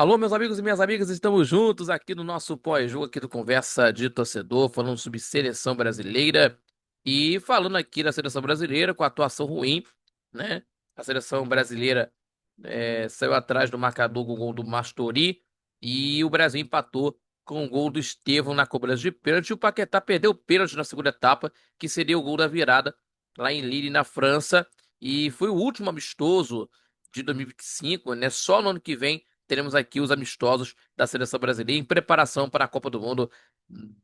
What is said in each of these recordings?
Alô, meus amigos e minhas amigas, estamos juntos aqui no nosso pós-jogo aqui do Conversa de Torcedor, falando sobre seleção brasileira e falando aqui da seleção brasileira com a atuação ruim, né? A seleção brasileira saiu atrás do marcador com o gol do Mastori e o Brasil empatou com o gol do Estevão na cobrança de pênalti. E o Paquetá perdeu o pênalti na segunda etapa, que seria o gol da virada lá em Lille, na França, e foi o último amistoso de 2025, né? Só no ano que vem teremos aqui os amistosos da seleção brasileira em preparação para a Copa do Mundo,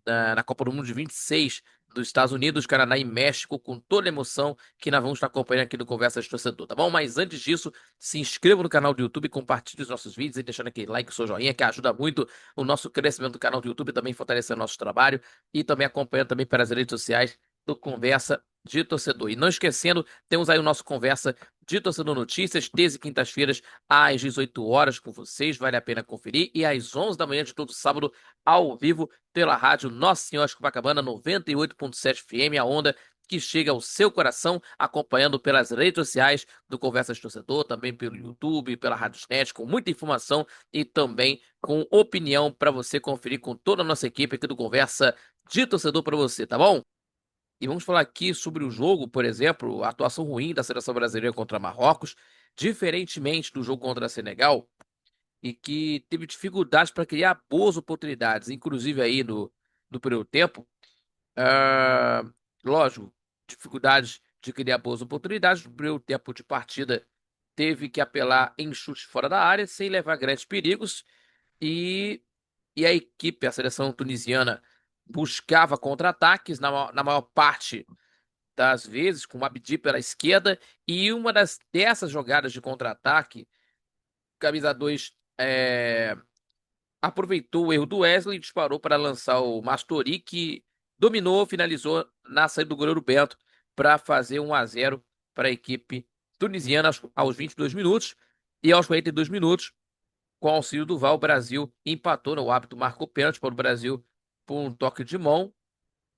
na Copa do Mundo de 26 dos Estados Unidos, Canadá e México, com toda a emoção que nós vamos estar acompanhando aqui no Conversa de Torcedor, tá bom? Mas antes disso, se inscreva no canal do YouTube, compartilhe os nossos vídeos e deixando aquele like, o seu joinha, que ajuda muito o nosso crescimento do canal do YouTube, também fortalecendo nosso trabalho e também acompanhando também pelas redes sociais do Conversa de Torcedor. E não esquecendo, temos aí o nosso Conversa de Torcedor Notícias, terça e quintas-feiras, às 18 horas com vocês, vale a pena conferir. E às 11 da manhã de todo sábado, ao vivo, pela rádio Nossa Senhora de Copacabana, 98.7 FM, a onda que chega ao seu coração, acompanhando pelas redes sociais do Conversa de Torcedor, também pelo YouTube, pela Rádiosnet, com muita informação e também com opinião para você conferir com toda a nossa equipe aqui do Conversa de Torcedor para você, tá bom? E vamos falar aqui sobre o jogo, por exemplo, a atuação ruim da seleção brasileira contra Marrocos, diferentemente do jogo contra Senegal, e que teve dificuldades para criar boas oportunidades, inclusive aí no primeiro tempo. Ah, lógico, dificuldades de criar boas oportunidades. No primeiro tempo de partida, teve que apelar em chutes fora da área, sem levar grandes perigos, e, e a equipe, a seleção tunisiana, buscava contra-ataques na maior parte das vezes, com o Abdi pela esquerda, e uma dessas jogadas de contra-ataque, camisa 2 aproveitou o erro do Wesley e disparou para lançar o Mastori, que dominou, finalizou na saída do goleiro Bento para fazer 1-0 para a equipe tunisiana aos 22 minutos. E aos 42 minutos, com o auxílio do VAR, o Brasil empatou, no hábito marcou pênalti para o Brasil por um toque de mão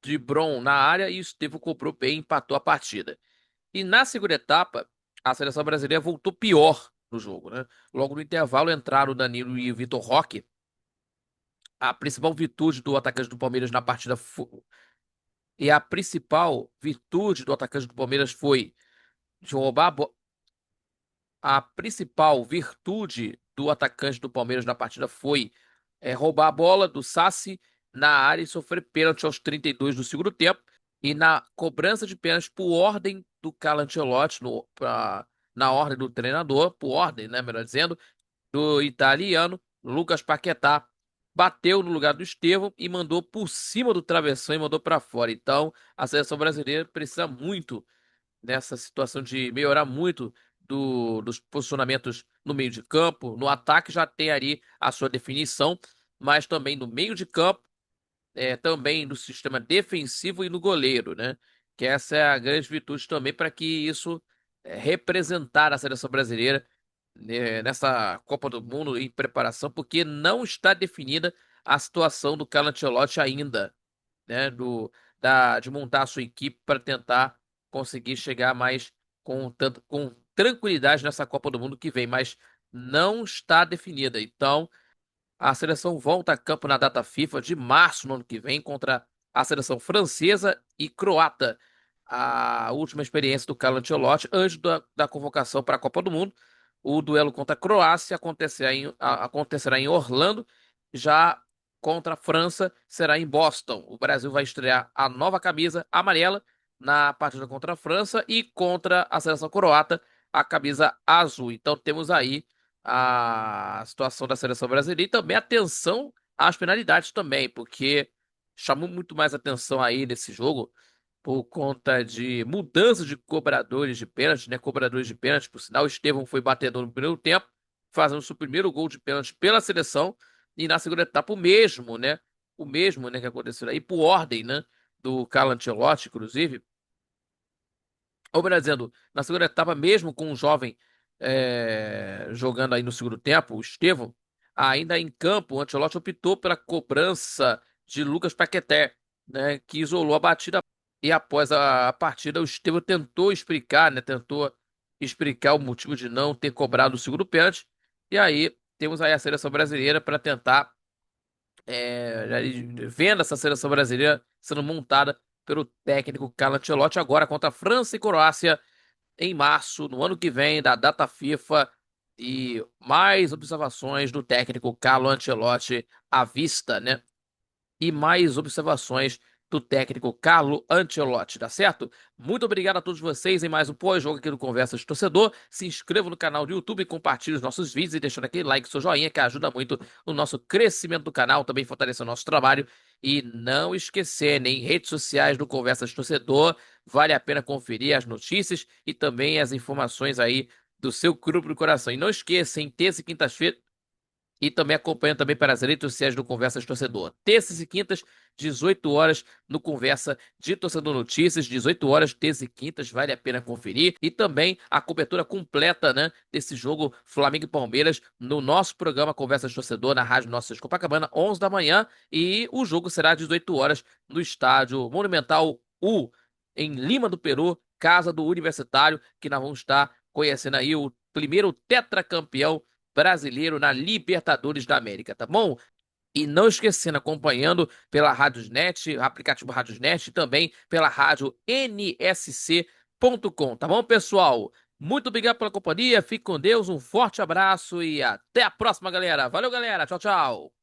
de Bron na área e o Estevão cobrou bem e empatou a partida. E na segunda etapa, a seleção brasileira voltou pior no jogo, né? Logo no intervalo entraram o Danilo e o Vitor Roque. A principal virtude do atacante do Palmeiras na partida e a principal virtude do atacante do Palmeiras foi de roubar a principal virtude do atacante do Palmeiras na partida foi roubar a bola do Sassi na área e sofrer pênalti aos 32 do segundo tempo. E na cobrança de pênalti por ordem do Carlo Ancelotti, na ordem do treinador, por ordem, né, melhor dizendo, do italiano, Lucas Paquetá bateu no lugar do Estevão e mandou por cima do travessão e mandou para fora. Então, a seleção brasileira precisa muito nessa situação de melhorar muito dos posicionamentos no meio de campo. No ataque já tem ali a sua definição, mas também no meio de campo, também no sistema defensivo e no goleiro, né? Que essa é a grande virtude também para que isso representar a seleção brasileira nessa Copa do Mundo em preparação, porque não está definida a situação do Carlo Ancelotti ainda, né? De montar a sua equipe para tentar conseguir chegar mais com tranquilidade nessa Copa do Mundo que vem, mas não está definida. Então, a seleção volta a campo na data FIFA de março no ano que vem contra a seleção francesa e croata. A última experiência do Carlo Ancelotti antes da convocação para a Copa do Mundo. O duelo contra a Croácia acontecerá em Orlando, já contra a França será em Boston. O Brasil vai estrear a nova camisa amarela na partida contra a França e contra a seleção croata a camisa azul. Então temos aí a situação da seleção brasileira e também atenção às penalidades também, porque chamou muito mais atenção aí nesse jogo por conta de mudança de cobradores de pênalti, né? Cobradores de pênalti, por sinal, o Estevão foi batedor no primeiro tempo, fazendo seu primeiro gol de pênalti pela seleção, e na segunda etapa o mesmo, né, que aconteceu aí, por ordem, né, do Carlo Ancelotti, inclusive, ou melhor dizendo, na segunda etapa, mesmo com um jovem jogando aí no segundo tempo, o Estevão, ainda em campo, o Ancelotti optou pela cobrança de Lucas Paquetá, né, que isolou a batida. E após a partida, o Estevão tentou explicar, né, tentou explicar o motivo de não ter cobrado o segundo pênalti. E aí temos aí a seleção brasileira para tentar vendo essa seleção brasileira sendo montada pelo técnico Carlo Ancelotti agora contra França e Croácia em março, no ano que vem, da data FIFA. E mais observações do técnico Carlo Ancelotti à vista, né? E mais observações do técnico Carlo Ancelotti, tá certo? Muito obrigado a todos vocês em mais um pós-jogo aqui do Conversa de Torcedor. Se inscreva no canal do YouTube, compartilhe os nossos vídeos e deixando aquele like, seu joinha, que ajuda muito no nosso crescimento do canal, também fortalece o nosso trabalho. E não esquecer, em redes sociais do Conversa de Torcedor, vale a pena conferir as notícias e também as informações aí do seu grupo do coração. E não esqueça, em terça e quinta-feira, e também acompanha também pelas redes sociais do Conversa de Torcedor. Terças e quintas, 18 horas, no Conversa de Torcedor Notícias, 18 horas, terças e quintas, vale a pena conferir. E também a cobertura completa, né, desse jogo Flamengo e Palmeiras no nosso programa Conversa de Torcedor, na Rádio Nossa de Copacabana, 11 da manhã. E o jogo será às 18 horas no estádio Monumental U, em Lima do Peru, casa do Universitário, que nós vamos estar conhecendo aí o primeiro tetracampeão brasileiro na Libertadores da América, tá bom? E não esquecendo, acompanhando pela Radiosnet, aplicativo Radiosnet, e também pela rádio nsc.com, tá bom, pessoal? Muito obrigado pela companhia, fique com Deus, um forte abraço e até a próxima, galera. Valeu, galera. Tchau, tchau.